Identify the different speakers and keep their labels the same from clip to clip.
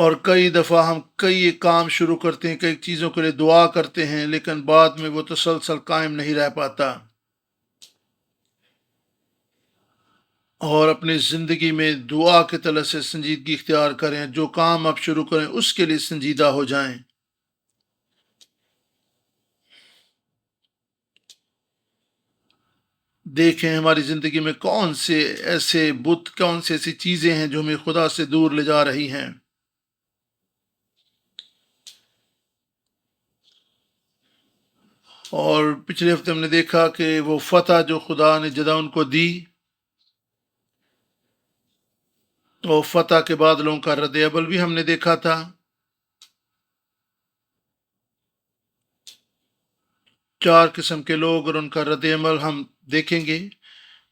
Speaker 1: اور کئی دفعہ ہم کئی کام شروع کرتے ہیں، کئی چیزوں کے لیے دعا کرتے ہیں، لیکن بعد میں وہ تسلسل قائم نہیں رہ پاتا، اور اپنی زندگی میں دعا کے طلب سے سنجیدگی اختیار کریں، جو کام آپ شروع کریں اس کے لیے سنجیدہ ہو جائیں۔ دیکھیں ہماری زندگی میں کون سے ایسے بت، کون سی ایسی چیزیں ہیں جو ہمیں خدا سے دور لے جا رہی ہیں۔ اور پچھلے ہفتے ہم نے دیکھا کہ وہ فتح جو خدا نے جدعون کو دی، اور فتح کے بادلوں کا رد عمل بھی ہم نے دیکھا تھا۔ 4 قسم کے لوگ اور ان کا رد عمل ہم دیکھیں گے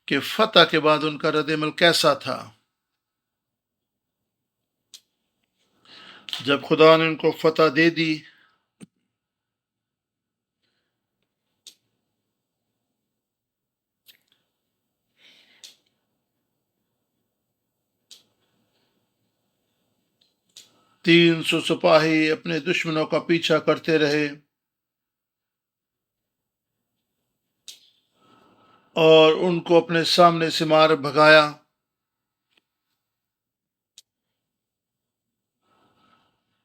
Speaker 1: کہ فتح کے بعد ان کا رد عمل کیسا تھا۔ جب خدا نے ان کو فتح دے دی، 300 سپاہی اپنے دشمنوں کا پیچھا کرتے رہے، اور ان کو اپنے سامنے سے مار بھگایا۔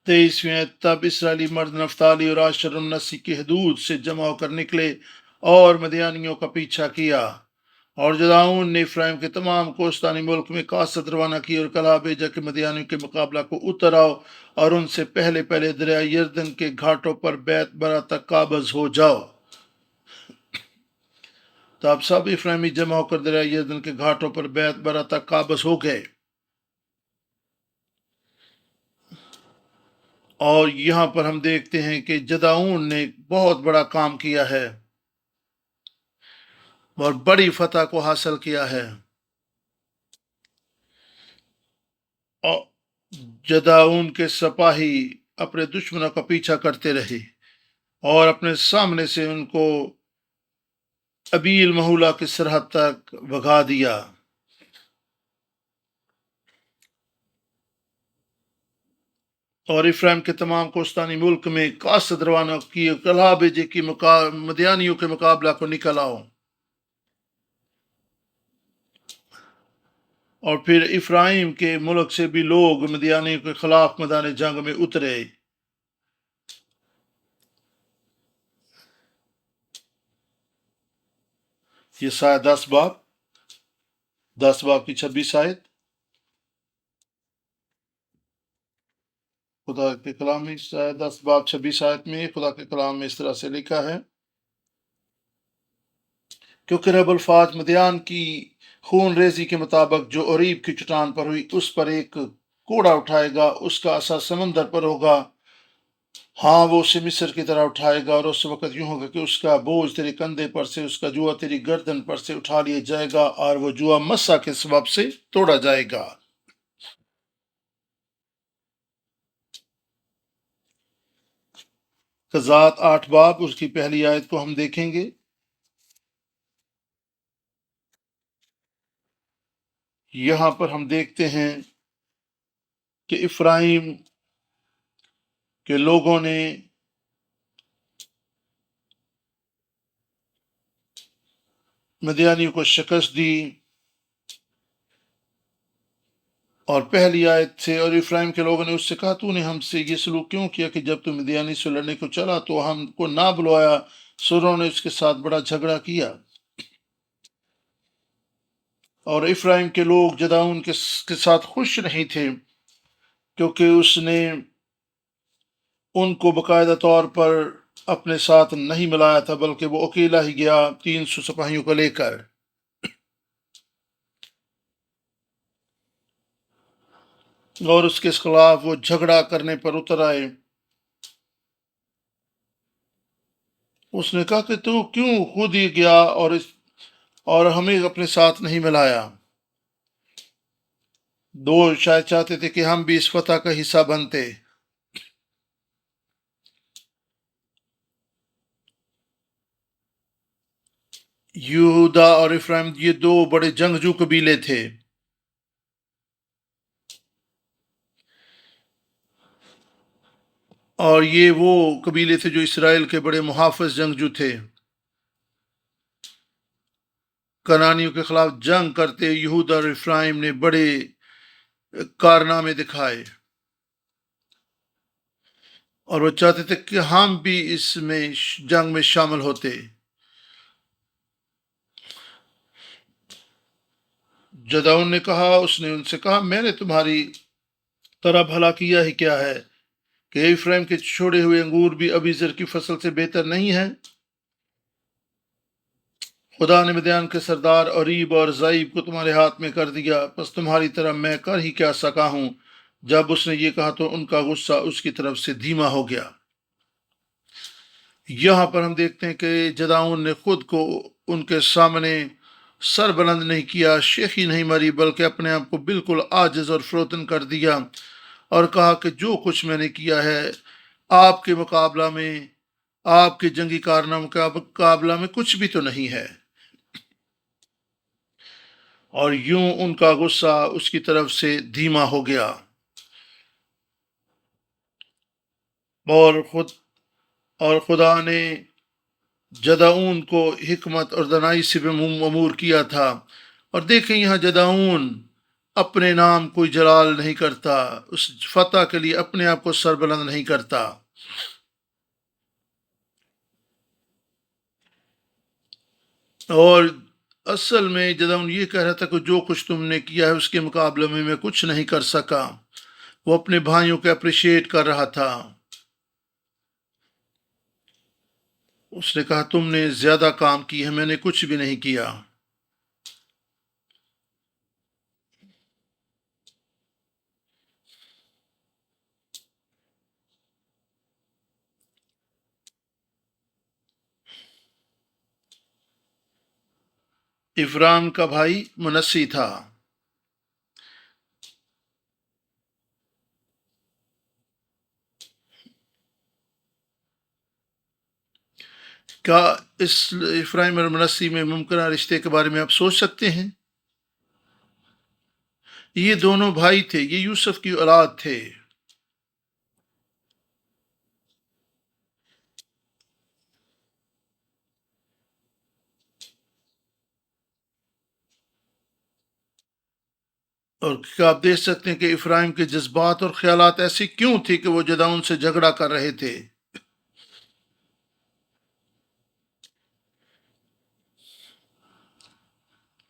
Speaker 1: 23ویں، تب اسرائیلی مرد نفتالی اور عاشر النسی کی حدود سے جمع ہو کر نکلے اور مدیانیوں کا پیچھا کیا، اور جدعون نے افرائیم کے تمام کوستانی ملک میں کاست روانہ کی اور کہا بھیجا کہ مدیانیوں کے مقابلہ کو اتر آؤ اور ان سے پہلے پہلے دریا یردن کے گھاٹوں پر بیت برا تک قابض ہو جاؤ۔ تو اب سب افرائیمی جمع ہو کر دریا یردن کے گھاٹوں پر بیت برا تک قابض ہو گئے، اور یہاں پر ہم دیکھتے ہیں کہ جدعون نے بہت بڑا کام کیا ہے اور بڑی فتح کو حاصل کیا ہے۔ اور جدعون کے سپاہی اپنے دشمنوں کا پیچھا کرتے رہے اور اپنے سامنے سے ان کو ابیل محولہ کی سرحد تک بھگا دیا، اور افرایم کے تمام کوستانی ملک میں کاست روانہ کی، کلہا بھیجے کہ مدیانیوں کے مقابلہ کو نکل آؤ۔ اور پھر افرایم کے ملک سے بھی لوگ مدیانیوں کے خلاف میدان جنگ میں اترے۔ یہ سایہ 10 باب کی 26 آیت خدا کے کلام میں، 10 باب 26 آیت میں خدا کے کلام میں اس طرح سے لکھا ہے، کیونکہ رب الفاظ مدیان کی خون ریزی کے مطابق جو عریب کی چٹان پر ہوئی اس پر ایک کوڑا اٹھائے گا، اس کا اثر سمندر پر ہوگا، ہاں وہ اسے مصر کی طرح اٹھائے گا، اور اس وقت یوں ہوگا کہ اس کا بوجھ تیرے کندھے پر سے، اس کا جوا تیری گردن پر سے اٹھا لیا جائے گا، اور وہ جوا مسا کے سبب سے توڑا جائے گا۔ قضات 8 باب اس کی پہلی آیت کو ہم دیکھیں گے۔ یہاں پر ہم دیکھتے ہیں کہ افرایم کے لوگوں نے مدیانیوں کو شکست دی، اور پہلی آیت سے، اور افرایم کے لوگوں نے اس سے کہا تو نے ہم سے یہ سلوک کیوں کیا کہ جب تو مدیانی سے لڑنے کو چلا تو ہم کو نہ بلوایا؟ سروں نے اس کے ساتھ بڑا جھگڑا کیا، اور افرایم کے لوگ جدعون کے ساتھ خوش نہیں تھے، کیونکہ اس نے ان کو باقاعدہ طور پر اپنے ساتھ نہیں ملایا تھا، بلکہ وہ اکیلا ہی گیا 300 سپاہیوں کو لے کر، اور اس کے خلاف وہ جھگڑا کرنے پر اتر آئے۔ اس نے کہا کہ تو کیوں خود ہی گیا اور ہمیں اپنے ساتھ نہیں ملایا؟ دو شاید چاہتے تھے کہ ہم بھی اس فتح کا حصہ بنتے۔ یہودا اور افرایم یہ دو بڑے جنگجو قبیلے تھے، اور یہ وہ قبیلے تھے جو اسرائیل کے بڑے محافظ جنگجو تھے، کنانیوں کے خلاف جنگ کرتے یہودا اور افرائیم نے بڑے کارنامے دکھائے، اور وہ چاہتے تھے کہ ہم بھی اس میں جنگ میں شامل ہوتے۔ جدعون نے کہا، اس نے ان سے کہا، میں نے تمہاری طرح بھلا کیا ہی کیا ہے کہ افرایم کے چھوڑے ہوئے انگور بھی ابیزر کی فصل سے بہتر نہیں ہے؟ خدا نے مدیان کے سردار اریب اور زائب کو تمہارے ہاتھ میں کر دیا، پس تمہاری طرح میں کر ہی کیا سکا ہوں۔ جب اس نے یہ کہا تو ان کا غصہ اس کی طرف سے دھیما ہو گیا۔ یہاں پر ہم دیکھتے ہیں کہ جدعون نے خود کو ان کے سامنے سر بلند نہیں کیا، شیخی نہیں ماری، بلکہ اپنے آپ کو بالکل عاجز اور فروتن کر دیا اور کہا کہ جو کچھ میں نے کیا ہے آپ کے مقابلہ میں، آپ کے جنگی کارناموں کے مقابلہ میں کچھ بھی تو نہیں ہے۔ اور یوں ان کا غصہ اس کی طرف سے دھیما ہو گیا، اور خدا نے جدعون کو حکمت اور دانائی سے بھی مأمور کیا تھا۔ اور دیکھیں یہاں جدعون اپنے نام کوئی جلال نہیں کرتا، اس فتح کے لیے اپنے آپ کو سربلند نہیں کرتا، اور اصل میں جدعون یہ کہہ رہا تھا کہ جو کچھ تم نے کیا ہے اس کے مقابلے میں کچھ نہیں کر سکا۔ وہ اپنے بھائیوں کو اپریشیٹ کر رہا تھا۔ اس نے کہا تم نے زیادہ کام کی ہے، میں نے کچھ بھی نہیں کیا۔ افرام کا بھائی منسی تھا۔ کیا اس افرایم اور منسی میں ممکنہ رشتے کے بارے میں آپ سوچ سکتے ہیں؟ یہ دونوں بھائی تھے، یہ یوسف کی اولاد تھے، اور کیا آپ دیکھ سکتے ہیں کہ افرایم کے جذبات اور خیالات ایسی کیوں تھی کہ وہ جدعون سے جھگڑا کر رہے تھے؟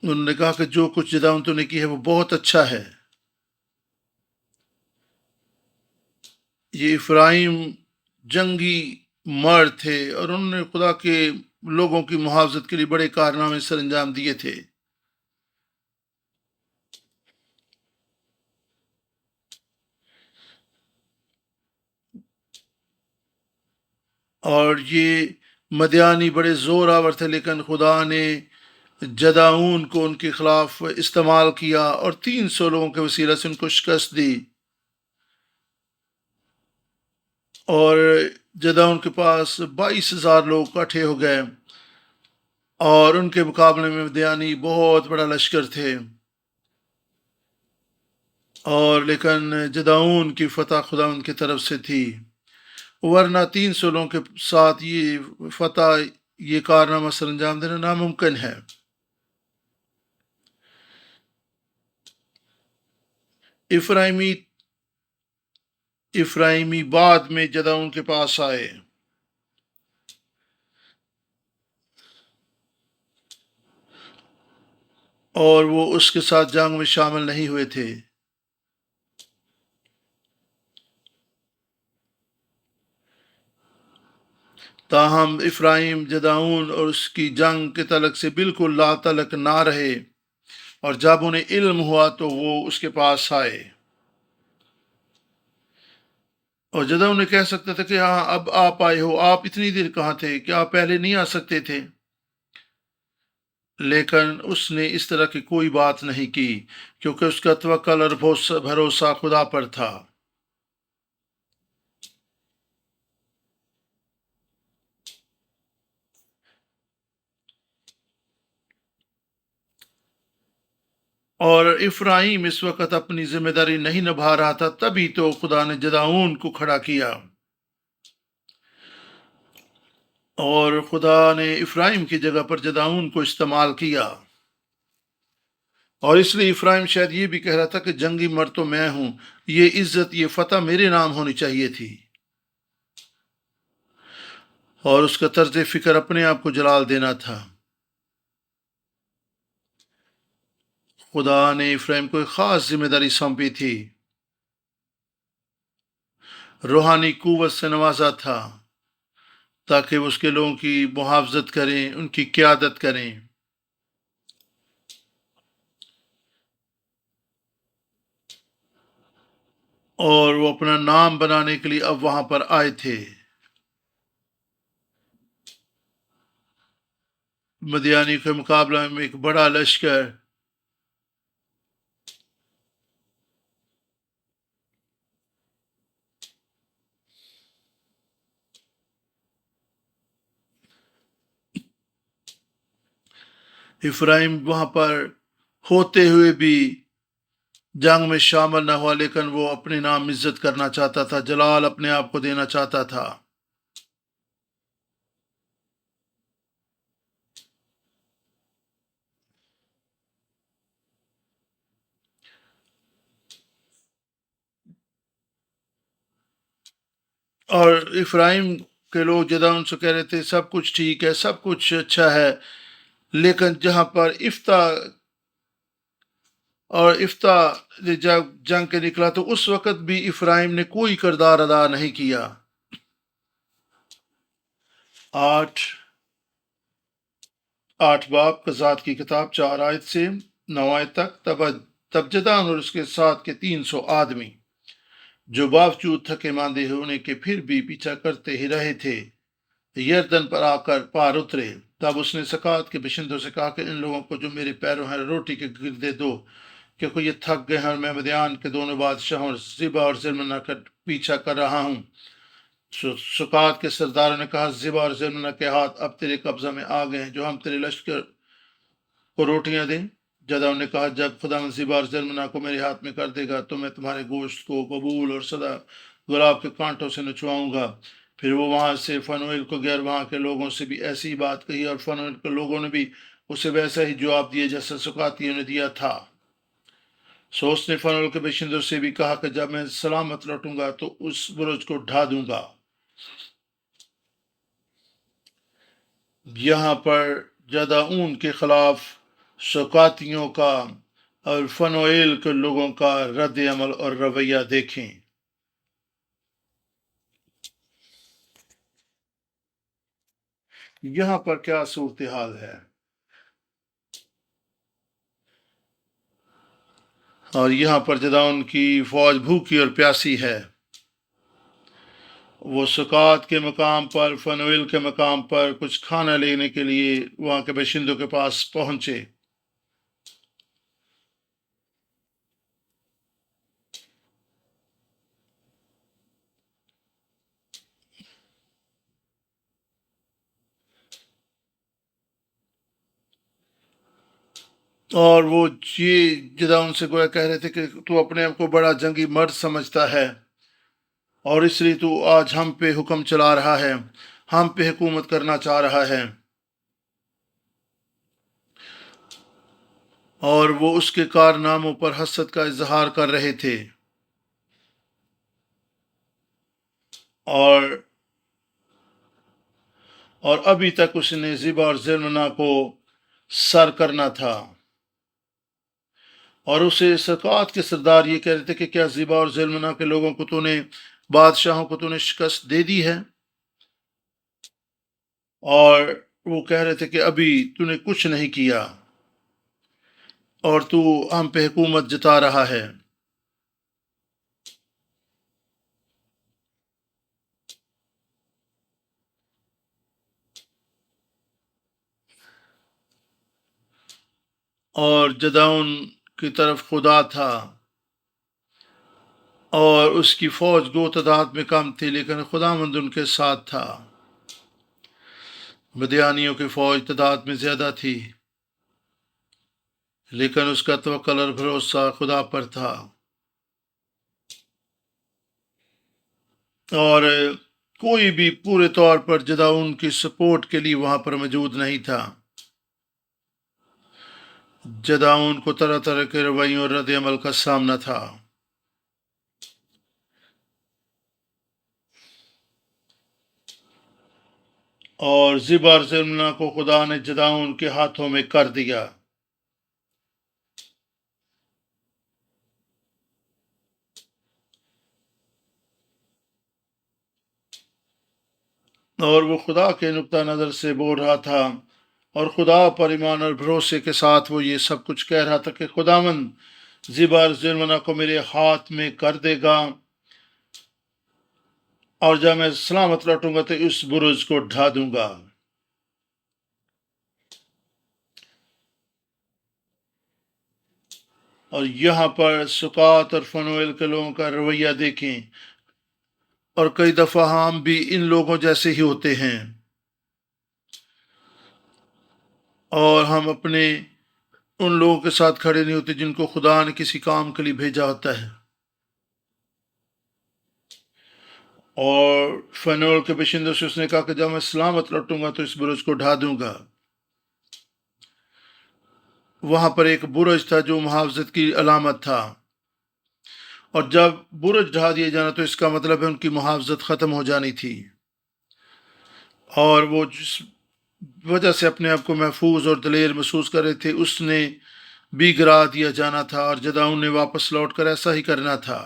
Speaker 1: انہوں نے کہا کہ جو کچھ جدعون تو نے کی ہے وہ بہت اچھا ہے۔ یہ افرایم جنگی مرد تھے اور انہوں نے خدا کے لوگوں کی محافظت کے لیے بڑے کارنامے سر انجام دیے تھے، اور یہ مدیانی بڑے زور آور تھے، لیکن خدا نے جدعون کو ان کے خلاف استعمال کیا اور 300 لوگوں کے وسیلہ سے ان کو شکست دی، اور جدعون کے پاس 22,000 لوگ اکٹھے ہو گئے، اور ان کے مقابلے میں مدیانی بہت بڑا لشکر تھے، اور لیکن جدعون کی فتح خدا ان کی طرف سے تھی، ورنہ 300 لوگوں کے ساتھ یہ فتح، یہ کارنامہ سر انجام دینا ناممکن ہے۔ افرائیمی بعد میں جدعون کے پاس آئے، اور وہ اس کے ساتھ جنگ میں شامل نہیں ہوئے تھے، تاہم افرایم جدعون اور اس کی جنگ کے تعلق سے بالکل لا تعلق نہ رہے، اور جب انہیں علم ہوا تو وہ اس کے پاس آئے، اور جدعون نے کہہ سکتا تھا کہ ہاں اب آپ آئے ہو، آپ اتنی دیر کہاں تھے، کیا آپ پہلے نہیں آ سکتے تھے؟ لیکن اس نے اس طرح کی کوئی بات نہیں کی، کیونکہ اس کا توکل اور بھروسہ خدا پر تھا۔ اور افراہیم اس وقت اپنی ذمہ داری نہیں نبھا رہا تھا، تبھی تو خدا نے جدعون کو کھڑا کیا۔ اور خدا نے افرایم کی جگہ پر جدعون کو استعمال کیا، اور اس لیے افرایم شاید یہ بھی کہہ رہا تھا کہ جنگی مرد تو میں ہوں، یہ عزت یہ فتح میرے نام ہونی چاہیے تھی، اور اس کا طرز فکر اپنے آپ کو جلال دینا تھا۔ خدا نے افرایم کو ایک خاص ذمہ داری سونپی تھی، روحانی قوت سے نوازا تھا تاکہ وہ اس کے لوگوں کی محافظت کریں، ان کی قیادت کریں، اور وہ اپنا نام بنانے کے لیے اب وہاں پر آئے تھے۔ مدیانی کے مقابلہ میں ایک بڑا لشکر افرایم وہاں پر ہوتے ہوئے بھی جنگ میں شامل نہ ہوا، لیکن وہ اپنے نام عزت کرنا چاہتا تھا، جلال اپنے آپ کو دینا چاہتا تھا۔ اور افرایم کے لوگ جدعون سے کہہ رہے تھے سب کچھ ٹھیک ہے، سب کچھ اچھا ہے، لیکن جہاں پر افتح نے جب جنگ کے نکلا تو اس وقت بھی افرایم نے کوئی کردار ادا نہیں کیا۔ 8 باب قضات کی کتاب 4 آیت سے 9 آیت تک۔ تب جدعون اور اس کے ساتھ کے 300 آدمی جو باوجود تھکے ماندے ہونے کے پھر بھی پیچھا کرتے ہی رہے تھے، یردن پر آ کر پار اترے۔ تب اس نے سکات کے بشندوں سے کہا کہ ان لوگوں کو جو میرے پیروں ہیں روٹی کے گردے دو، کیونکہ یہ تھک گئے ہیں اور میں مدیان کے دونوں بادشاہوں زبا اور زلمنہ کا پیچھا کر رہا ہوں۔ سکات کے سرداروں نے کہا زبا اور زلمنہ کے ہاتھ اب تیرے قبضہ میں آ گئے ہیں، جو ہم تیرے لشکر کو روٹیاں دیں۔ جدعون نے کہا جب خدا زبا اور زلمنہ کو میرے ہاتھ میں کر دے گا تو میں تمہارے گوشت کو ببول اور سدا گلاب کے کانٹوں سے نچواؤں گا۔ پھر وہ وہاں سے فنویل کو گیا اور وہاں کے لوگوں سے بھی ایسی ہی بات کہی، اور فنویل کے لوگوں نے بھی اسے ویسا ہی جواب دیا جیسا سکاتیوں نے دیا تھا۔ سو اس نے فنویل کے باشندوں سے بھی کہا کہ جب میں سلامت لوٹوں گا تو اس برج کو ڈھا دوں گا۔ یہاں پر جدعون کے خلاف سکاتیوں کا اور فنویل کے لوگوں کا رد عمل اور رویہ دیکھیں۔ یہاں پر کیا صورتحال ہے، اور یہاں پر جدعون کی فوج بھوکی اور پیاسی ہے۔ وہ سکات کے مقام پر، فنویل کے مقام پر کچھ کھانا لینے کے لیے وہاں کے باشندوں کے پاس پہنچے۔ اور وہ یہ جدعون سے گویا کہہ رہے تھے کہ تو اپنے آپ کو بڑا جنگی مرد سمجھتا ہے، اور اس لیے تو آج ہم پہ حکم چلا رہا ہے، ہم پہ حکومت کرنا چاہ رہا ہے۔ اور وہ اس کے کارناموں پر حسد کا اظہار کر رہے تھے، اور ابھی تک اس نے زبا اور زلمنہ کو سر کرنا تھا، اور اسے سکات کے سردار یہ کہہ رہے تھے کہ کیا زبا اور زلمنہ کے لوگوں کو تو نے، بادشاہوں کو تو نے شکست دے دی ہے؟ اور وہ کہہ رہے تھے کہ ابھی تو نے کچھ نہیں کیا اور تو ہم پہ حکومت جتا رہا ہے۔ اور جدعون کی طرف خدا تھا، اور اس کی فوج گو تعداد میں کم تھی، لیکن خداوند ان کے ساتھ تھا۔ مدیانیوں کی فوج تعداد میں زیادہ تھی، لیکن اس کا توکل اور بھروسہ خدا پر تھا، اور کوئی بھی پورے طور پر جداؤن کی سپورٹ کے لیے وہاں پر موجود نہیں تھا۔ جداؤن کو طرح طرح کے رویوں اور رد عمل کا سامنا تھا۔ اور زبا اور زلمنا کو خدا نے جداؤن کے ہاتھوں میں کر دیا۔ اور وہ خدا کے نقطہ نظر سے بول رہا تھا، اور خدا پر ایمان اور بھروسے کے ساتھ وہ یہ سب کچھ کہہ رہا تھا کہ خداوند زبا اور زلمنا کو میرے ہاتھ میں کر دے گا، اور جب میں سلامت لوٹوں گا تو اس برج کو ڈھا دوں گا۔ اور یہاں پر سکات اور فنویل کے لوگوں کا رویہ دیکھیں، اور کئی دفعہ ہم بھی ان لوگوں جیسے ہی ہوتے ہیں، اور ہم اپنے ان لوگوں کے ساتھ کھڑے نہیں ہوتے جن کو خدا نے کسی کام کے لیے بھیجا ہوتا ہے۔ اور فنول کے باشندوں سے اس نے کہا کہ جب میں سلامت لوٹوں گا تو اس برج کو ڈھا دوں گا۔ وہاں پر ایک برج تھا جو محافظت کی علامت تھا، اور جب برج ڈھا دیا جانا تو اس کا مطلب ہے ان کی محافظت ختم ہو جانی تھی، اور وہ جس وجہ سے اپنے آپ کو محفوظ اور دلیر محسوس کر رہے تھے اس نے بھی گرا دیا جانا تھا، اور جداؤن نے واپس لوٹ کر ایسا ہی کرنا تھا۔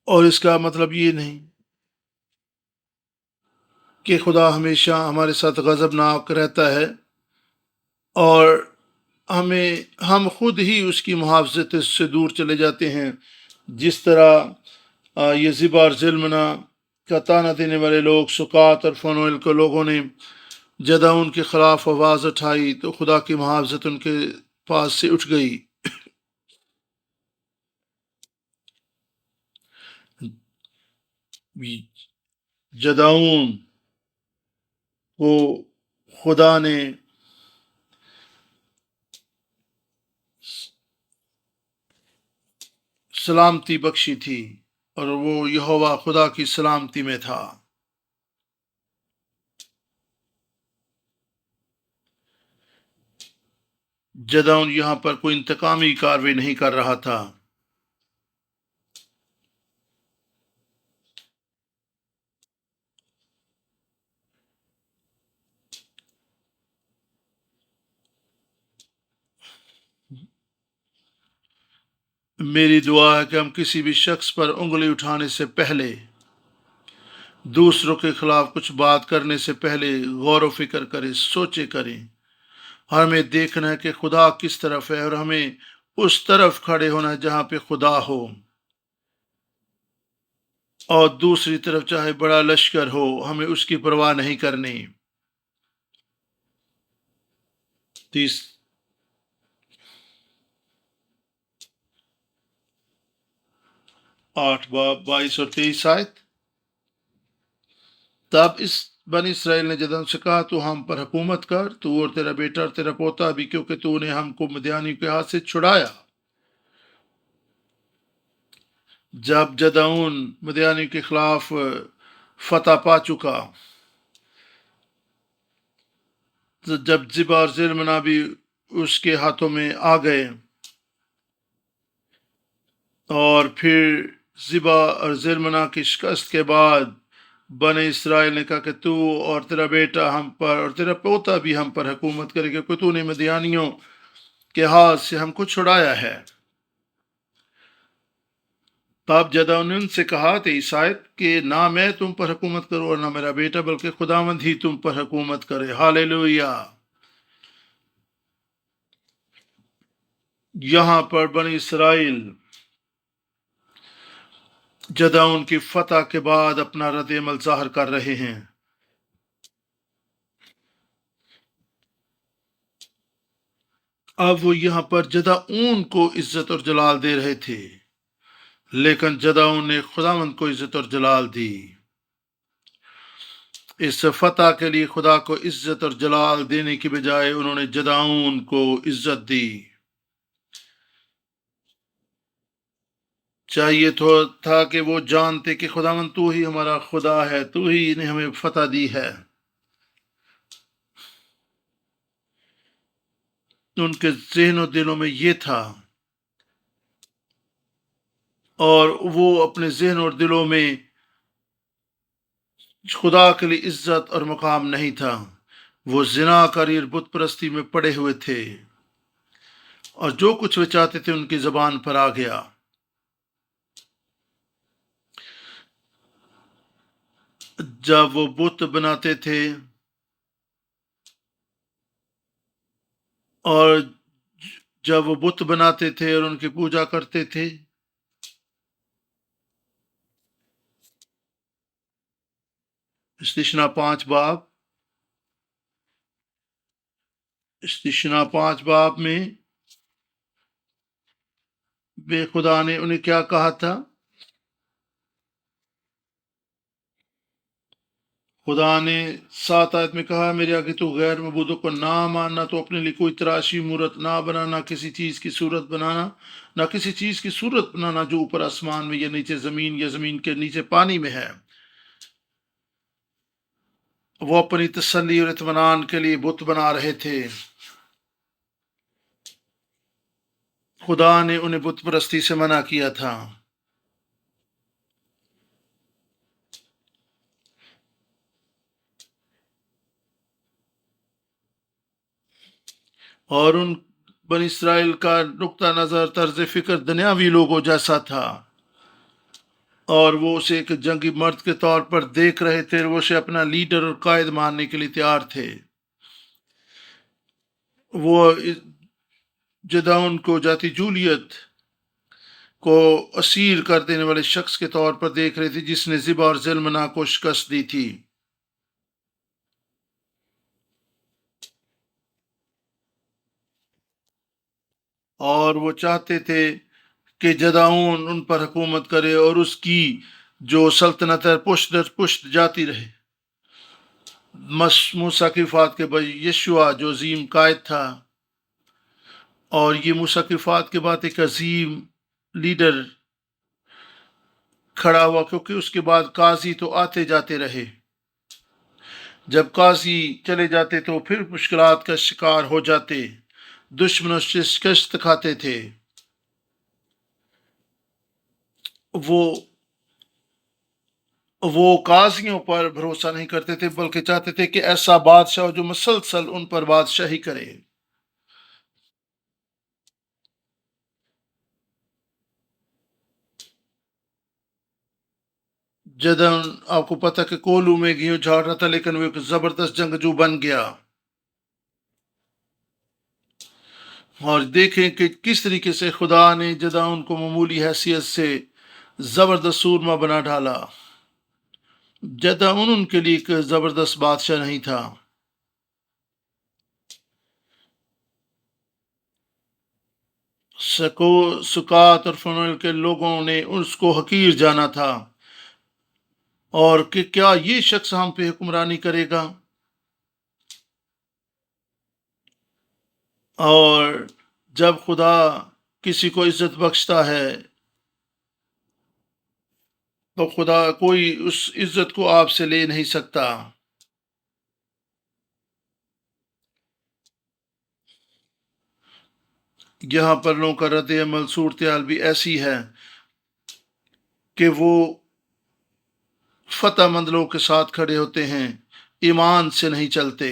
Speaker 1: اور اس کا مطلب یہ نہیں کہ خدا ہمیشہ ہمارے ساتھ غضبناک رہتا ہے اور ہم خود ہی اس کی محافظت سے دور چلے جاتے ہیں، جس طرح یہ زبا اور زلمنا کا تانا دینے والے لوگ سکات اور فنویل کے لوگوں نے جداؤن کے خلاف آواز اٹھائی تو خدا کی محافظت ان کے پاس سے اٹھ گئی۔ جداؤن کو خدا نے سلامتی بخشی تھی، اور وہ یہوہ خدا کی سلامتی میں تھا۔ جداؤن یہاں پر کوئی انتقامی کارروائی نہیں کر رہا تھا۔ میری دعا ہے کہ ہم کسی بھی شخص پر انگلی اٹھانے سے پہلے، دوسروں کے خلاف کچھ بات کرنے سے پہلے غور و فکر کریں، سوچے کریں۔ ہمیں دیکھنا ہے کہ خدا کس طرف ہے، اور ہمیں اس طرف کھڑے ہونا ہے جہاں پہ خدا ہو، اور دوسری طرف چاہے بڑا لشکر ہو ہمیں اس کی پرواہ نہیں کرنی۔ 8 باب 22 اور 23 آیت۔ تب اس بنی اسرائیل نے جداؤن سے کہا تو ہم پر حکومت کر، تو اور تیرا بیٹا اور تیرا پوتا بھی، کیونکہ تو نے ہم کو مدیانی کے ہاتھ سے چھڑایا۔ جب جداؤن مدیانی کے خلاف فتح پا چکا، جب زبا اور زلمنا بھی اس کے ہاتھوں میں آ گئے، اور پھر زبا اور زلمنا کی شکست کے بعد بنی اسرائیل نے کہا کہ تو اور تیرا بیٹا ہم پر اور تیرا پوتا بھی ہم پر حکومت کرے گا، کیونکہ تو نے مدیانیوں کے ہاتھ سے ہم کو چھڑایا ہے۔ تب جداؤن نے ان سے کہا 23 آیت کہ نہ میں تم پر حکومت کروں اور نہ میرا بیٹا، بلکہ خداوند ہی تم پر حکومت کرے۔ ہاللیلویہ۔ یہاں پر بنی اسرائیل جداؤن کی فتح کے بعد اپنا رد عمل ظاہر کر رہے ہیں۔ اب وہ یہاں پر جداؤن کو عزت اور جلال دے رہے تھے، لیکن جداؤن نے خداوند کو عزت اور جلال دی۔ اس فتح کے لیے خدا کو عزت اور جلال دینے کی بجائے انہوں نے جداؤن کو عزت دی۔ چاہیے تو تھا کہ وہ جانتے کہ خداوند تو ہی ہمارا خدا ہے، تو ہی نے ہمیں فتح دی ہے. ان کے ذہن و دلوں میں یہ تھا، اور وہ اپنے ذہن اور دلوں میں خدا کے لیے عزت اور مقام نہیں تھا. وہ زنا کاری اور بت پرستی میں پڑے ہوئے تھے، اور جو کچھ وہ چاہتے تھے ان کی زبان پر آ گیا. جب وہ بت بناتے تھے اور جب وہ بت بناتے تھے اور ان کی پوجا کرتے تھے، استثنا 5 باب، استثنا 5 باب میں بے خدا نے انہیں کیا کہا تھا؟ خدا نے 7 آیت میں کہا، میرے آگے تو غیر معبودوں کو نہ ماننا، تو اپنے لیے کوئی تراشی مورت نہ بنانا، کسی چیز کی صورت بنانا، نہ کسی چیز کی صورت بنانا جو اوپر آسمان میں یا نیچے زمین یا زمین کے نیچے پانی میں ہے. وہ اپنی تسلی اور اطمینان کے لیے بت بنا رہے تھے. خدا نے انہیں بت پرستی سے منع کیا تھا. اور ان بن اسرائیل کا نقطہ نظر، طرز فکر دنیاوی لوگوں جیسا تھا، اور وہ اسے ایک جنگی مرد کے طور پر دیکھ رہے تھے. وہ اسے اپنا لیڈر اور قائد ماننے کے لیے تیار تھے. وہ جداؤن کو، جاتی جولیت کو اسیر کر دینے والے شخص کے طور پر دیکھ رہے تھے، جس نے ذبح اور ظلمنا کو شکست دی تھی. اور وہ چاہتے تھے کہ جداؤن ان پر حکومت کرے اور اس کی جو سلطنت ہے پشت در پشت جاتی رہے. موسیٰ کی وفات کے بعد یشوع جو عظیم قائد تھا، اور یہ موسیٰ کی وفات کے بعد ایک عظیم لیڈر کھڑا ہوا، کیونکہ اس کے بعد قاضی تو آتے جاتے رہے. جب قاضی چلے جاتے تو پھر مشکلات کا شکار ہو جاتے، دشمنوں سے شکست کھاتے تھے. وہ وہ قاضیوں پر بھروسہ نہیں کرتے تھے، بلکہ چاہتے تھے کہ ایسا بادشاہ ہو جو مسلسل ان پر بادشاہی کرے. جدن آپ کو پتہ کہ کولو میں گیہوں جھاڑ رہا تھا، لیکن وہ ایک زبردست جنگجو بن گیا. اور دیکھیں کہ کس طریقے سے خدا نے جدعون کو معمولی حیثیت سے زبردست سورما بنا ڈالا. جدعون ان کے لیے ایک زبردست بادشاہ نہیں تھا. سکات اور فنویل کے لوگوں نے اس کو حقیر جانا تھا، اور کہ کیا یہ شخص ہم پہ حکمرانی کرے گا. اور جب خدا کسی کو عزت بخشتا ہے تو خدا کوئی اس عزت کو آپ سے لے نہیں سکتا. یہاں پر لوگوں کا رد عمل، صورتحال بھی ایسی ہے کہ وہ فتح مند لوگوں کے ساتھ کھڑے ہوتے ہیں، ایمان سے نہیں چلتے.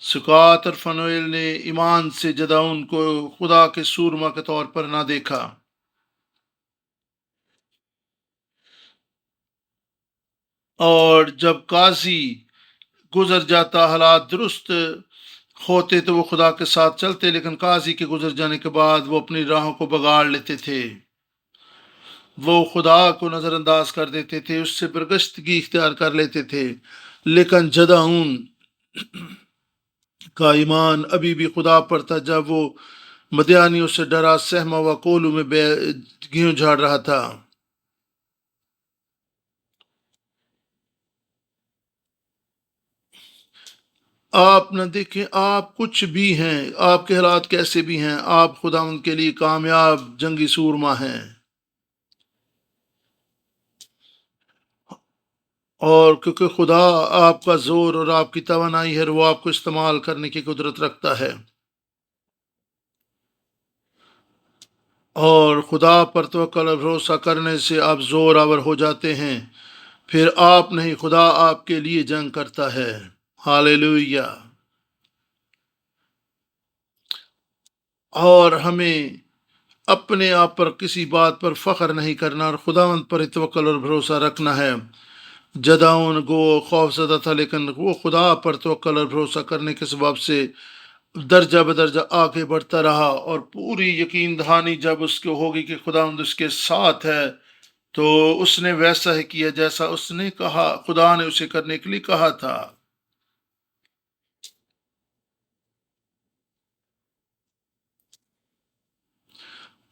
Speaker 1: سکات اور فنویل نے ایمان سے جدعون کو خدا کے سورما کے طور پر نہ دیکھا. اور جب قاضی گزر جاتا، حالات درست ہوتے تو وہ خدا کے ساتھ چلتے، لیکن قاضی کے گزر جانے کے بعد وہ اپنی راہوں کو بگاڑ لیتے تھے. وہ خدا کو نظر انداز کر دیتے تھے، اس سے برگشتگی اختیار کر لیتے تھے. لیکن جدعون کا ایمان ابھی بھی خدا پر تھا. جب وہ مدیانیوں سے ڈرا سہما ہوا کولو میں گیہوں جھاڑ رہا تھا. آپ نہ دیکھیں آپ کچھ بھی ہیں، آپ کے حالات کیسے بھی ہیں، آپ خداوند کے لیے کامیاب جنگی سورما ہیں، اور کیونکہ خدا آپ کا زور اور آپ کی توانائی ہے، وہ آپ کو استعمال کرنے کی قدرت رکھتا ہے، اور خدا پر توکل اور بھروسہ کرنے سے آپ زور آور ہو جاتے ہیں، پھر آپ نہیں، خدا آپ کے لیے جنگ کرتا ہے۔ ہالیلویہ۔ اور ہمیں اپنے آپ پر کسی بات پر فخر نہیں کرنا، اور خداوند پر توکل اور بھروسہ رکھنا ہے۔ جداؤن گو خوف زدہ تھا، لیکن وہ خدا پر توکل اور بھروسہ کرنے کے سبب سے درجہ بدرجہ آگے بڑھتا رہا، اور پوری یقین دہانی جب اس کو ہوگی کہ خداوند اس کے ساتھ ہے، تو اس نے ویسا ہی کیا جیسا اس نے کہا، خدا نے اسے کرنے کے لیے کہا تھا۔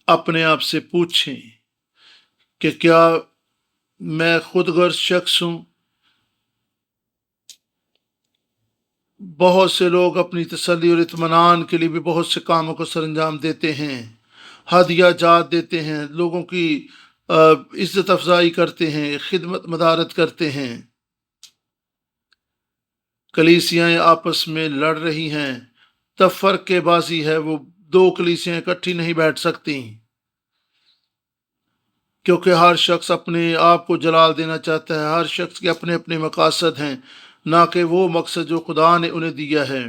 Speaker 1: اپنے آپ سے پوچھیں کہ کیا میں خود غرض شخص ہوں؟ بہت سے لوگ اپنی تسلی اور اطمینان کے لیے بھی بہت سے کاموں کو سر انجام دیتے ہیں، ہدیہ جات دیتے ہیں، لوگوں کی عزت افزائی کرتے ہیں، خدمت مدارت کرتے ہیں۔ کلیسیاں آپس میں لڑ رہی ہیں، تب فرق کے بازی ہے، وہ دو کلیسیاں اکٹھی نہیں بیٹھ سکتی، کیونکہ ہر شخص اپنے آپ کو جلال دینا چاہتا ہے، ہر شخص کے اپنے اپنے مقاصد ہیں، نہ کہ وہ مقصد جو خدا نے انہیں دیا ہے۔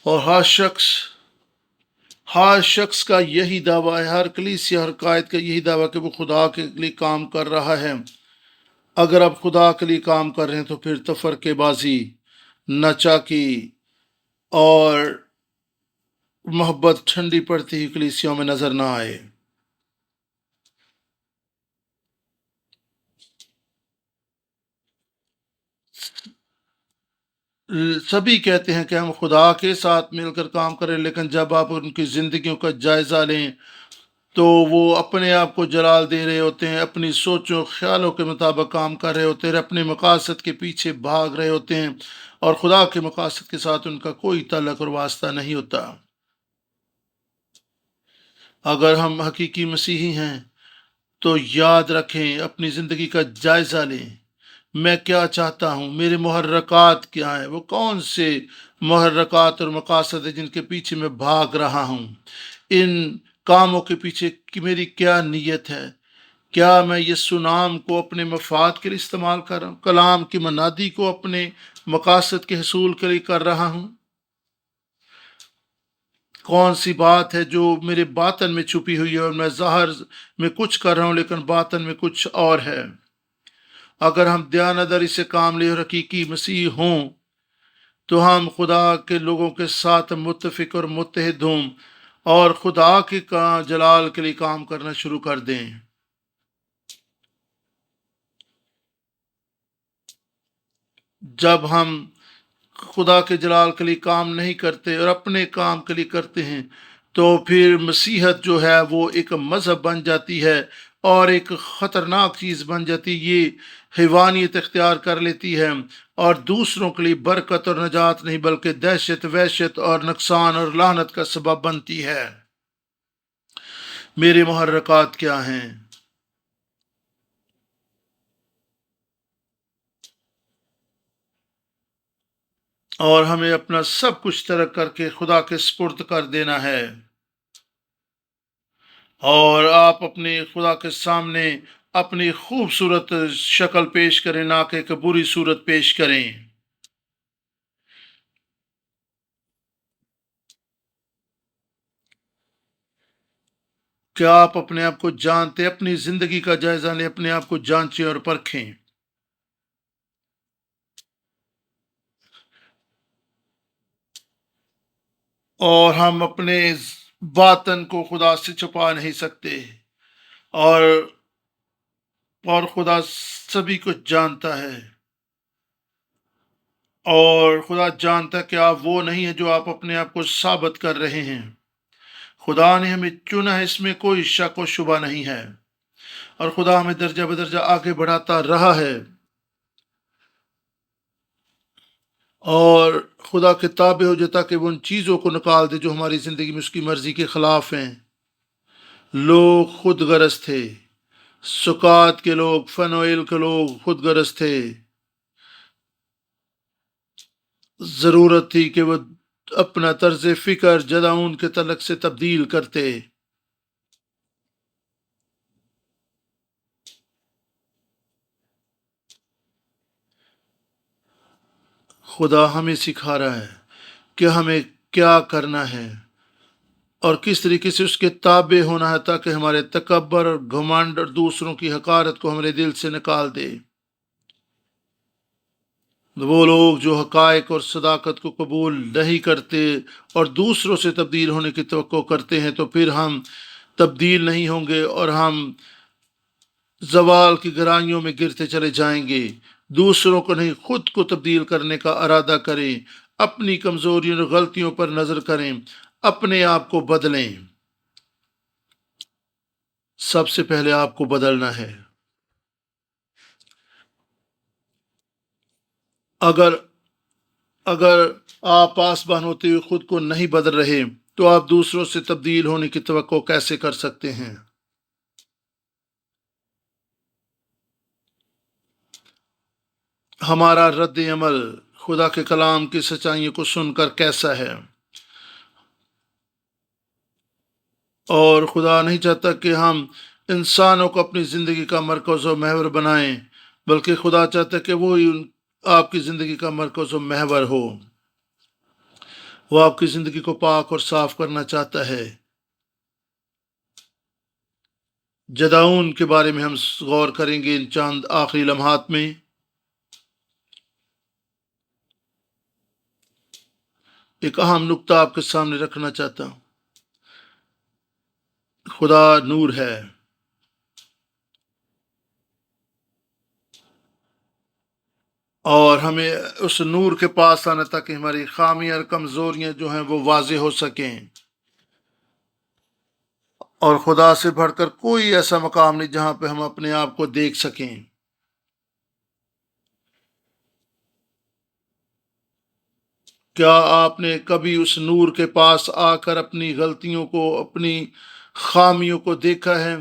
Speaker 1: اور ہر شخص کا یہی دعویٰ ہے، ہر کلیسیا ہر قائد کا یہی دعویٰ کہ وہ خدا کے لیے کام کر رہا ہے۔ اگر آپ خدا کے لیے کام کر رہے ہیں تو پھر تفرقے بازی، نچاکی اور محبت ٹھنڈی پڑتی ہوئی کلیسیوں میں نظر نہ آئے۔ سبھی کہتے ہیں کہ ہم خدا کے ساتھ مل کر کام کریں، لیکن جب آپ ان کی زندگیوں کا جائزہ لیں تو وہ اپنے آپ کو جلال دے رہے ہوتے ہیں، اپنی سوچوں خیالوں کے مطابق کام کر رہے ہوتے ہیں، اپنے مقاصد کے پیچھے بھاگ رہے ہوتے ہیں، اور خدا کے مقاصد کے ساتھ ان کا کوئی تعلق اور واسطہ نہیں ہوتا۔ اگر ہم حقیقی مسیحی ہیں تو یاد رکھیں، اپنی زندگی کا جائزہ لیں، میں کیا چاہتا ہوں، میرے محرکات کیا ہیں، وہ کون سے محرکات اور مقاصد ہیں جن کے پیچھے میں بھاگ رہا ہوں، ان کاموں کے پیچھے کی میری کیا نیت ہے، کیا میں یسوع نام کو اپنے مفاد کے لیے استعمال کر رہا ہوں، کلام کی منادی کو اپنے مقاصد کے حصول کے لیے کر رہا ہوں، کون سی بات ہے جو میرے باطن میں چھپی ہوئی ہے اور میں ظاہر میں کچھ کر رہا ہوں لیکن باطن میں کچھ اور ہے۔ اگر ہم دیانتداری سے کام لے اور حقیقی مسیح ہوں تو ہم خدا کے لوگوں کے ساتھ متفق اور متحد ہوں، اور خدا کے جلال کے لیے کام کرنا شروع کر دیں۔ جب ہم خدا کے جلال کے لیے کام نہیں کرتے اور اپنے کام کے لیے کرتے ہیں تو پھر مسیحت جو ہے وہ ایک مذہب بن جاتی ہے، اور ایک خطرناک چیز بن جاتی، یہ حیوانیت اختیار کر لیتی ہے، اور دوسروں کے لیے برکت اور نجات نہیں بلکہ دہشت، وحشت اور نقصان اور لعنت کا سبب بنتی ہے۔ میرے محرکات کیا ہیں؟ اور ہمیں اپنا سب کچھ ترک کر کے خدا کے سپرد کر دینا ہے، اور آپ اپنے خدا کے سامنے اپنی خوبصورت شکل پیش کریں، نہ کہ ایک بری صورت پیش کریں۔ کیا آپ اپنے آپ کو جانتے، اپنی زندگی کا جائزہ لیں، اپنے آپ کو جانچیں اور پرکھیں، اور ہم اپنے باطن کو خدا سے چھپا نہیں سکتے، اور اور خدا سبھی کچھ جانتا ہے، اور خدا جانتا ہے کہ آپ وہ نہیں ہیں جو آپ اپنے آپ کو ثابت کر رہے ہیں۔ خدا نے ہمیں چنا ہے، اس میں کوئی شک و شبہ نہیں ہے، اور خدا ہمیں درجہ بدرجہ آگے بڑھاتا رہا ہے۔ اور خدا کے تابع ہو جاتا کہ وہ ان چیزوں کو نکال دے جو ہماری زندگی میں اس کی مرضی کے خلاف ہیں۔ لوگ خود غرض تھے، سکات کے لوگ، فنویل کے لوگ خود غرض تھے۔ ضرورت تھی کہ وہ اپنا طرز فکر جداؤن کے تعلق سے تبدیل کرتے۔ خدا ہمیں سکھا رہا ہے کہ ہمیں کیا کرنا ہے اور کس طریقے سے اس کے تابع ہونا ہے، تاکہ ہمارے تکبر اور گھمنڈ اور دوسروں کی حقارت کو ہمارے دل سے نکال دے۔ وہ لوگ جو حقائق اور صداقت کو قبول نہیں کرتے اور دوسروں سے تبدیل ہونے کی توقع کرتے ہیں، تو پھر ہم تبدیل نہیں ہوں گے اور ہم زوال کی گہرائیوں میں گرتے چلے جائیں گے۔ دوسروں کو نہیں، خود کو تبدیل کرنے کا ارادہ کریں، اپنی کمزوریوں اور غلطیوں پر نظر کریں، اپنے آپ کو بدلیں۔ سب سے پہلے آپ کو بدلنا ہے۔ اگر اگر آپ پاسبان ہوتے ہوئے خود کو نہیں بدل رہے، تو آپ دوسروں سے تبدیل ہونے کی توقع کیسے کر سکتے ہیں؟ ہمارا رد عمل خدا کے کلام کی سچائیوں کو سن کر کیسا ہے؟ اور خدا نہیں چاہتا کہ ہم انسانوں کو اپنی زندگی کا مرکز و محور بنائیں، بلکہ خدا چاہتا ہے کہ وہی آپ کی زندگی کا مرکز و محور ہو۔ وہ آپ کی زندگی کو پاک اور صاف کرنا چاہتا ہے۔ جداؤن کے بارے میں ہم غور کریں گے ان چند آخری لمحات میں۔ ایک اہم نقطہ آپ کے سامنے رکھنا چاہتا ہوں۔ خدا نور ہے، اور ہمیں اس نور کے پاس آنا تاکہ ہماری خامیاں اور کمزوریاں جو ہیں وہ واضح ہو سکیں۔ اور خدا سے بڑھ کر کوئی ایسا مقام نہیں جہاں پہ ہم اپنے آپ کو دیکھ سکیں۔ کیا آپ نے کبھی اس نور کے پاس آ کر اپنی غلطیوں کو، اپنی خامیوں کو دیکھا ہے؟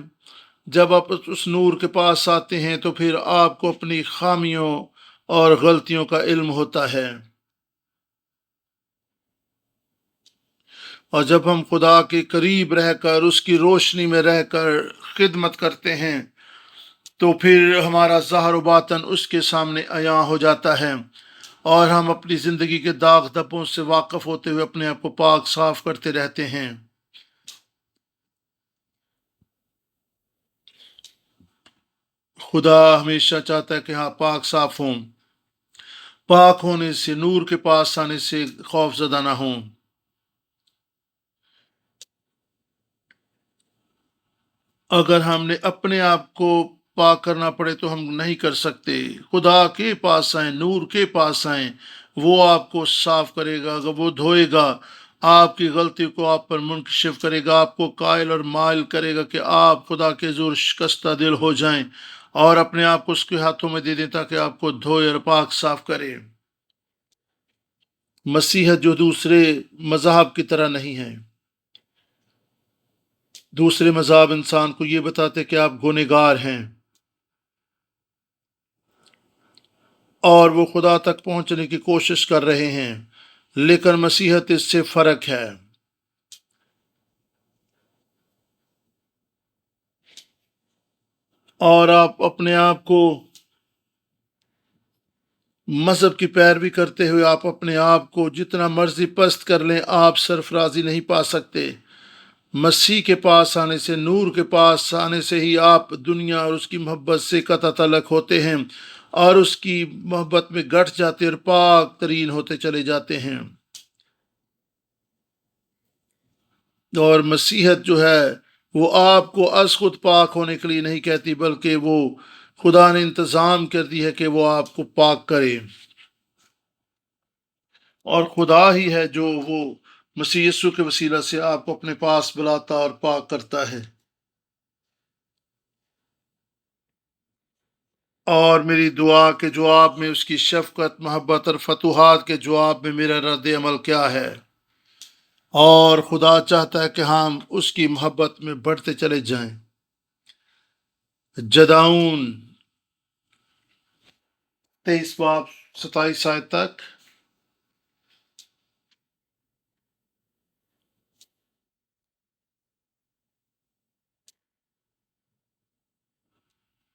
Speaker 1: جب آپ اس نور کے پاس آتے ہیں تو پھر آپ کو اپنی خامیوں اور غلطیوں کا علم ہوتا ہے۔ اور جب ہم خدا کے قریب رہ کر، اس کی روشنی میں رہ کر خدمت کرتے ہیں، تو پھر ہمارا ظاہر و باطن اس کے سامنے عیاں ہو جاتا ہے، اور ہم اپنی زندگی کے داغ دھبوں سے واقف ہوتے ہوئے اپنے آپ کو پاک صاف کرتے رہتے ہیں۔ خدا ہمیشہ چاہتا ہے کہ ہاں پاک صاف ہوں، پاک ہونے سے، نور کے پاس آنے سے خوف زدہ نہ ہوں۔ اگر ہم نے اپنے آپ کو پاک کرنا پڑے تو ہم نہیں کر سکتے۔ خدا کے پاس آئیں، نور کے پاس آئیں، وہ آپ کو صاف کرے گا، اگر وہ دھوئے گا، آپ کی غلطی کو آپ پر منکشف کرے گا، آپ کو قائل اور مائل کرے گا کہ آپ خدا کے زور شکستہ دل ہو جائیں اور اپنے آپ کو اس کے ہاتھوں میں دے دیں تاکہ آپ کو دھوئے اور پاک صاف کرے۔ مسیحت جو دوسرے مذاہب کی طرح نہیں ہے۔ دوسرے مذہب انسان کو یہ بتاتے کہ آپ گنہگار ہیں اور وہ خدا تک پہنچنے کی کوشش کر رہے ہیں، لیکن مسیحت اس سے فرق ہے۔ اور آپ اپنے آپ کو مذہب کی پیروی کرتے ہوئے آپ اپنے آپ کو جتنا مرضی پست کر لیں، آپ سرفرازی نہیں پا سکتے۔ مسیح کے پاس آنے سے، نور کے پاس آنے سے ہی آپ دنیا اور اس کی محبت سے قطع تعلق ہوتے ہیں اور اس کی محبت میں گٹھ جاتے اور پاک ترین ہوتے چلے جاتے ہیں۔ اور مسیحت جو ہے وہ آپ کو از خود پاک ہونے کے لیے نہیں کہتی، بلکہ وہ خدا نے انتظام کر دی ہے کہ وہ آپ کو پاک کرے، اور خدا ہی ہے جو وہ مسیح یسوع کے وسیلہ سے آپ کو اپنے پاس بلاتا اور پاک کرتا ہے۔ اور میری دعا کے جواب میں اس کی شفقت، محبت اور فتوحات کے جواب میں میرا رد عمل کیا ہے؟ اور خدا چاہتا ہے کہ ہم اس کی محبت میں بڑھتے چلے جائیں۔ جدعون 23 باب 27 آیت تک۔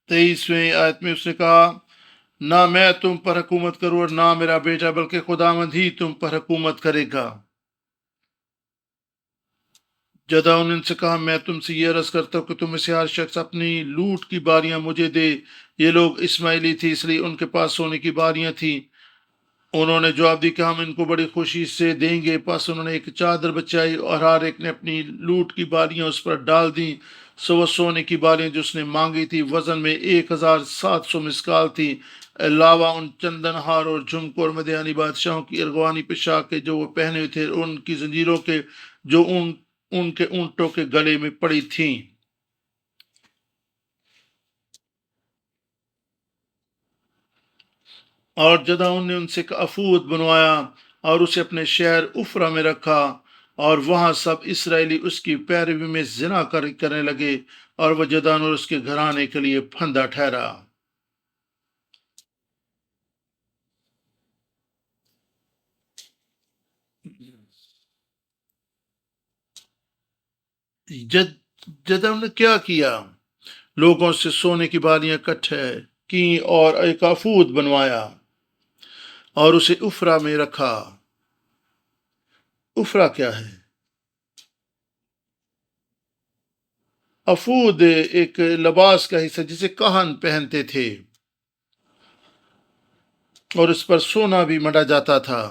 Speaker 1: 23ویں آیت میں اس نے کہا، نہ میں تم پر حکومت کروں اور نہ میرا بیٹا، بلکہ خداوند ہی تم پر حکومت کرے گا۔ جدعون نے ان سے کہا، میں تم سے یہ عرض کرتا ہوں کہ تم میں سے ہر شخص اپنی لوٹ کی باریاں مجھے دے۔ یہ لوگ اسماعیلی تھے، اس لیے ان کے پاس سونے کی باریاں تھیں۔ انہوں نے جواب دی کہ ہم ان کو بڑی خوشی سے دیں گے۔ پس انہوں نے ایک چادر بچائی اور ہر ایک نے اپنی لوٹ کی باریاں اس پر ڈال دیں۔ سو وہ سونے کی باریاں جو اس نے مانگی تھی وزن میں 1700 مسکال تھی، علاوہ ان چندن ہار اور جھمکوں اور مدیانی بادشاہوں کی ارغوانی پوشاکیں جو وہ پہنے ہوئے تھے، ان کی زنجیروں کے جو ان کے اونٹوں کے گلے میں پڑی تھیں۔ اور جدعون نے ان سے ایک افود بنوایا اور اسے اپنے شہر افرا میں رکھا، اور وہاں سب اسرائیلی اس کی پیروی میں زنا کرنے لگے، اور وہ جدعون اور اس کے گھرانے کے لیے پھندا ٹھہرا۔ جدعون نے کیا کیا؟ لوگوں سے سونے کی بالیاں اکٹھے کی اور ایک افود بنوایا اور اسے افرا میں رکھا۔ افرا کیا ہے؟ افود ایک لباس کا حصہ جسے کہن پہنتے تھے، اور اس پر سونا بھی مڑا جاتا تھا۔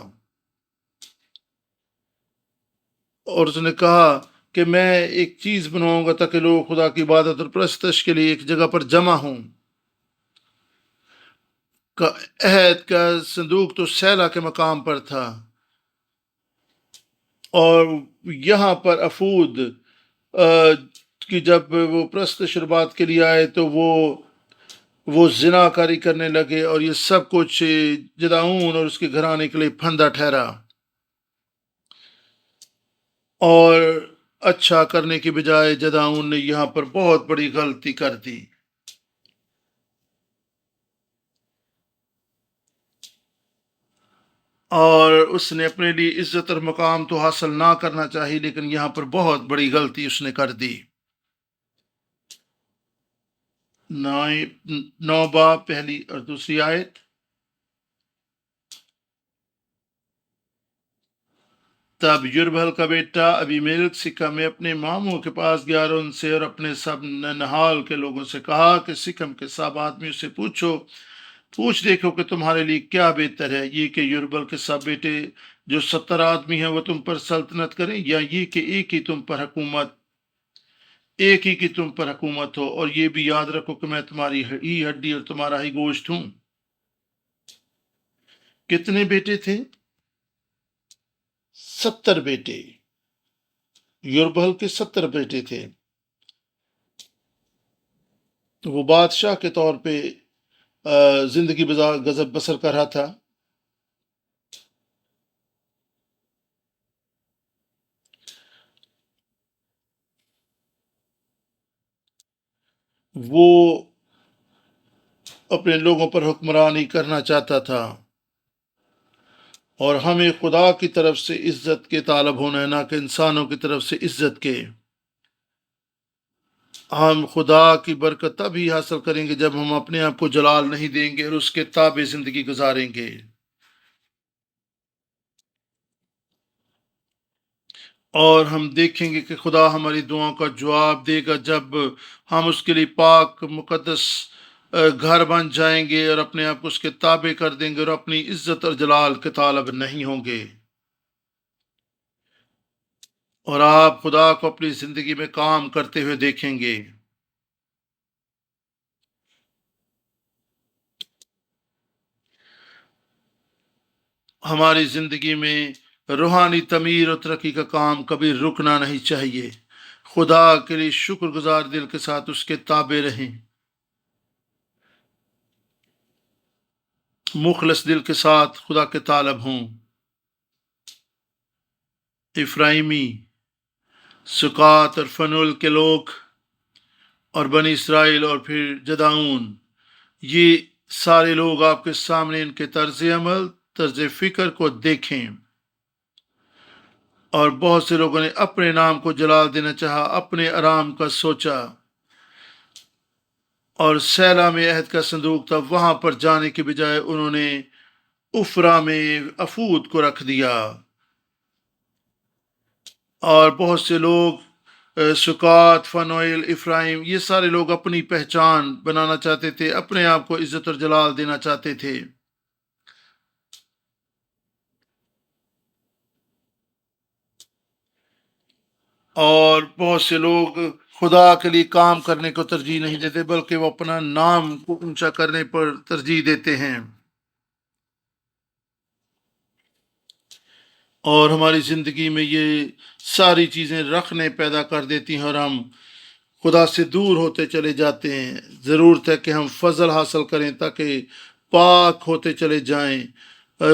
Speaker 1: اور اس نے کہا کہ میں ایک چیز بنواؤں گا تاکہ لوگ خدا کی عبادت اور پرستش کے لیے ایک جگہ پر جمع ہوں۔ کا عہد کا صندوق تو سیلا کے مقام پر تھا، اور یہاں پر افود کی جب وہ پرست شربات کے لیے آئے تو وہ زنا کاری کرنے لگے، اور یہ سب کچھ جدعون اور اس کے گھرانے کے لیے پھندا ٹھہرا، اور اچھا کرنے کی بجائے جدعون نے یہاں پر بہت بڑی غلطی کر دی۔ اور اس نے اپنے لیے عزت اور مقام تو حاصل نہ کرنا چاہیے، لیکن یہاں پر بہت بڑی غلطی اس نے کر دی۔ 9 باب پہلی اور دوسری آیت۔ تب یربل کا بیٹا ابیمیلک سکم میں اپنے ماموں کے پاس گیا، اور ان سے اور اپنے سب ننہال کے لوگوں سے کہا کہ سکم کے سب آدمیوں سے پوچھ دیکھو کہ تمہارے لیے کیا بہتر ہے، یہ کہ یربل کے سب بیٹے جو 70 آدمی ہیں وہ تم پر سلطنت کریں، یا یہ کہ ایک ہی کی تم پر حکومت ہو، اور یہ بھی یاد رکھو کہ میں تمہاری ہی ہڈی اور تمہارا ہی گوشت ہوں۔ کتنے بیٹے تھے؟ 70 بیٹے۔ یربل کے 70 بیٹے تھے۔ وہ بادشاہ کے طور پہ زندگی بسر کر رہا تھا۔ وہ اپنے لوگوں پر حکمرانی کرنا چاہتا تھا، اور ہمیں خدا کی طرف سے عزت کے طالب ہونا ہے، نہ کہ انسانوں کی طرف سے عزت کے۔ ہم خدا کی برکت تب ہی حاصل کریں گے جب ہم اپنے آپ کو جلال نہیں دیں گے اور اس کے تابع زندگی گزاریں گے۔ اور ہم دیکھیں گے کہ خدا ہماری دعاؤں کا جواب دے گا جب ہم اس کے لیے پاک مقدس گھر بن جائیں گے، اور اپنے آپ کو اس کے تابع کر دیں گے، اور اپنی عزت اور جلال کے طالب نہیں ہوں گے، اور آپ خدا کو اپنی زندگی میں کام کرتے ہوئے دیکھیں گے۔ ہماری زندگی میں روحانی تعمیر اور ترقی کا کام کبھی رکنا نہیں چاہیے۔ خدا کے لیے شکر گزار دل کے ساتھ اس کے تابع رہیں، مخلص دل کے ساتھ خدا کے طالب ہوں۔ افرائیمی، سکات اور فنول کے لوگ اور بنی اسرائیل اور پھر جداؤن، یہ سارے لوگ آپ کے سامنے ان کے طرز عمل، طرز فکر کو دیکھیں۔ اور بہت سے لوگوں نے اپنے نام کو جلال دینا چاہا، اپنے آرام کا سوچا، اور سیلا میں عہد کا صندوق تھا، وہاں پر جانے کے بجائے انہوں نے افرا میں افود کو رکھ دیا۔ اور بہت سے لوگ سکات، فنویل، افراہیم، یہ سارے لوگ اپنی پہچان بنانا چاہتے تھے، اپنے آپ کو عزت اور جلال دینا چاہتے تھے۔ اور بہت سے لوگ خدا کے لیے کام کرنے کو ترجیح نہیں دیتے، بلکہ وہ اپنا نام کو اونچا کرنے پر ترجیح دیتے ہیں۔ اور ہماری زندگی میں یہ ساری چیزیں رکھنے پیدا کر دیتی ہیں، اور ہم خدا سے دور ہوتے چلے جاتے ہیں۔ ضرورت ہے کہ ہم فضل حاصل کریں تاکہ پاک ہوتے چلے جائیں،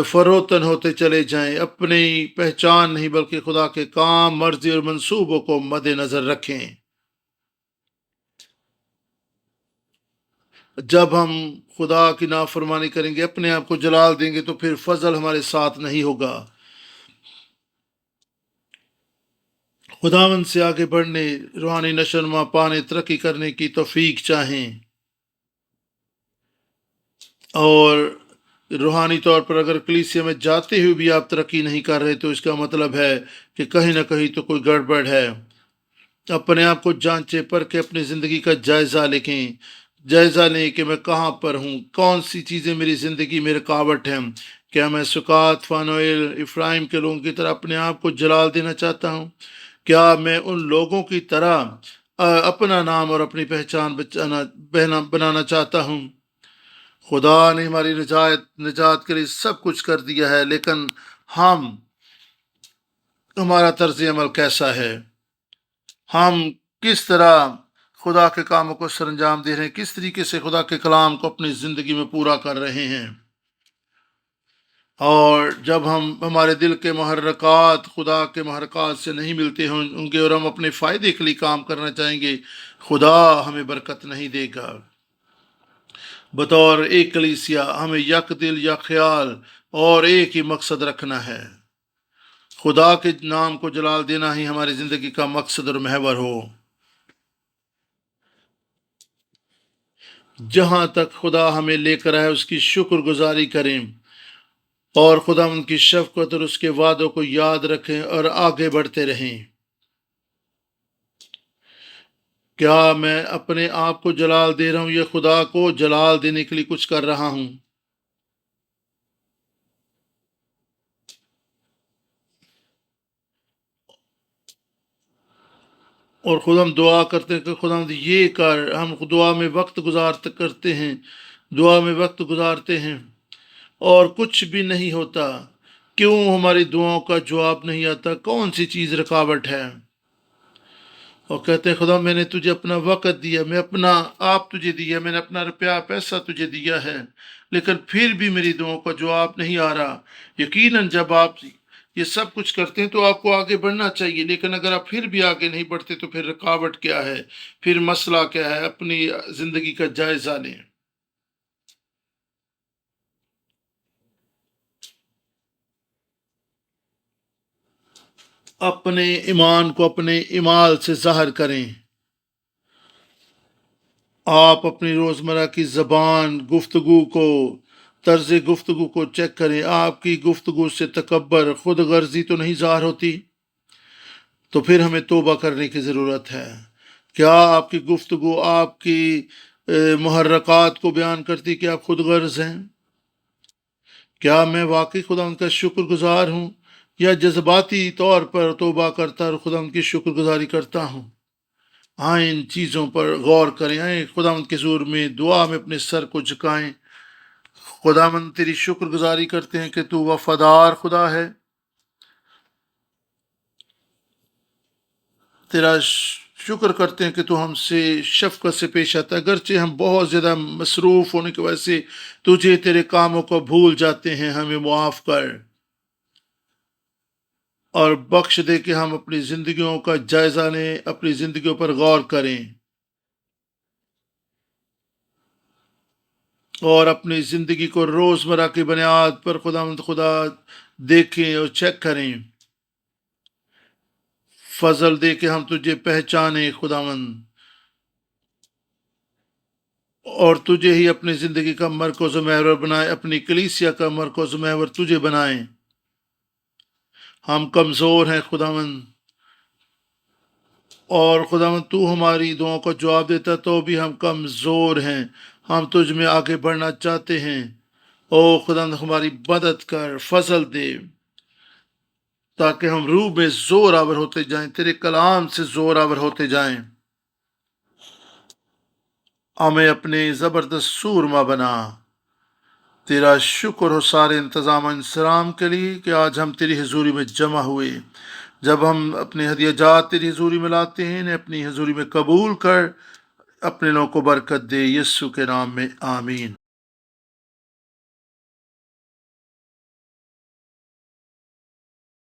Speaker 1: فروتن ہوتے چلے جائیں، اپنی پہچان نہیں بلکہ خدا کے کام، مرضی اور منصوبوں کو مد نظر رکھیں۔ جب ہم خدا کی نافرمانی کریں گے، اپنے آپ کو جلال دیں گے، تو پھر فضل ہمارے ساتھ نہیں ہوگا۔ خداوند سے آگے بڑھنے، روحانی نشوونما پانے، ترقی کرنے کی توفیق چاہیں، اور روحانی طور پر اگر کلیسیا میں جاتے ہوئے بھی آپ ترقی نہیں کر رہے تو اس کا مطلب ہے کہ کہیں نہ کہیں تو کوئی گڑبڑ ہے۔ اپنے آپ کو جانچیں، پرکھیں، اپنی زندگی کا جائزہ لیں، جائزہ لیں کہ میں کہاں پر ہوں، کون سی چیزیں میری زندگی میں رکاوٹ ہیں۔ کیا میں سکات، فانویل، افراہیم کے لوگوں کی طرح اپنے آپ کو جلال دینا چاہتا ہوں؟ کیا میں ان لوگوں کی طرح اپنا نام اور اپنی پہچان بنانا چاہتا ہوں؟ خدا نے ہماری نجات کے لیے سب کچھ کر دیا ہے، لیکن ہمارا طرز عمل کیسا ہے؟ ہم کس طرح خدا کے کاموں کو سر انجام دے رہے ہیں؟ کس طریقے سے خدا کے کلام کو اپنی زندگی میں پورا کر رہے ہیں؟ اور جب ہمارے دل کے محرکات خدا کے محرکات سے نہیں ملتے ہوں گے اور ہم اپنے فائدے کے لیے کام کرنا چاہیں گے، خدا ہمیں برکت نہیں دے گا۔ بطور ایک کلیسیا ہمیں یک دل، یک خیال اور ایک ہی مقصد رکھنا ہے۔ خدا کے نام کو جلال دینا ہی ہماری زندگی کا مقصد اور محور ہو۔ جہاں تک خدا ہمیں لے کر آئے اس کی شکر گزاری کریں، اور خدا ان کی شفقت اور اس کے وعدوں کو یاد رکھیں اور آگے بڑھتے رہیں۔ کیا میں اپنے آپ کو جلال دے رہا ہوں یا خدا کو جلال دینے کے لیے کچھ کر رہا ہوں؟ اور خدا ہم دعا کرتے ہیں کہ خدا یہ کر، ہم دعا میں وقت کرتے ہیں، دعا میں وقت گزارتے ہیں اور کچھ بھی نہیں ہوتا۔ کیوں ہماری دعاؤں کا جواب نہیں آتا؟ کون سی چیز رکاوٹ ہے؟ اور کہتے ہیں خدا میں نے تجھے اپنا وقت دیا، میں اپنا آپ تجھے دیا، میں نے اپنا روپیہ پیسہ تجھے دیا ہے، لیکن پھر بھی میری دعاؤں کا جواب نہیں آ رہا۔ یقیناً جب آپ یہ سب کچھ کرتے ہیں تو آپ کو آگے بڑھنا چاہیے، لیکن اگر آپ پھر بھی آگے نہیں بڑھتے تو پھر رکاوٹ کیا ہے؟ پھر مسئلہ کیا ہے؟ اپنی زندگی کا جائزہ لیں۔ اپنے ایمان کو اپنے اعمال سے ظاہر کریں۔ آپ اپنی روزمرہ کی زبان، گفتگو کو، طرز گفتگو کو چیک کریں۔ آپ کی گفتگو سے تکبر، خود غرضی تو نہیں ظاہر ہوتی؟ تو پھر ہمیں توبہ کرنے کی ضرورت ہے۔ کیا آپ کی گفتگو آپ کی محرکات کو بیان کرتی کہ آپ خود غرض ہیں؟ کیا میں واقعی خدا ان کا شکر گزار ہوں یا جذباتی طور پر توبہ کرتا اور خدا ان کی شکر گزاری کرتا ہوں؟ آئیں ان چیزوں پر غور کریں، آئیں خدا ان کے حضور میں دعا میں اپنے سر کو جھکائیں، خداوند تیری شکر گزاری کرتے ہیں کہ تو وفادار خدا ہے، تیرا شکر کرتے ہیں کہ تو ہم سے شفقت سے پیش آتا ہے، اگرچہ ہم بہت زیادہ مصروف ہونے کی وجہ سے تجھے تیرے کاموں کو بھول جاتے ہیں، ہمیں معاف کر اور بخش دے کہ ہم اپنی زندگیوں کا جائزہ لیں، اپنی زندگیوں پر غور کریں اور اپنی زندگی کو روزمرہ کی بنیاد پر خدا دیکھیں اور چیک کریں، فضل دے کہ ہم تجھے پہچانیں خداوند، اور تجھے ہی اپنی زندگی کا مرکز و محور بنائے، اپنی کلیسیا کا مرکز و محور تجھے بنائیں۔ ہم کمزور ہیں خداوند، اور خداوند تو ہماری دعاؤں کا جواب دیتا تو بھی ہم کمزور ہیں، ہم تجھ میں آگے بڑھنا چاہتے ہیں۔ او خداوند ہماری مدد کر، فضل دے تاکہ ہم روح میں زور آور ہوتے جائیں، تیرے کلام سے زور آور ہوتے جائیں، ہمیں اپنے زبردست سورما بنا۔ تیرا شکر ہو سارے انتظام و انسلام کے لیے کہ آج ہم تیری حضوری میں جمع ہوئے، جب ہم اپنے ہدیہ جات تیری حضوری میں لاتے ہیں انہیں اپنی حضوری میں قبول کر، اپنے لوگوں کو برکت دے، یسوع کے نام میں آمین۔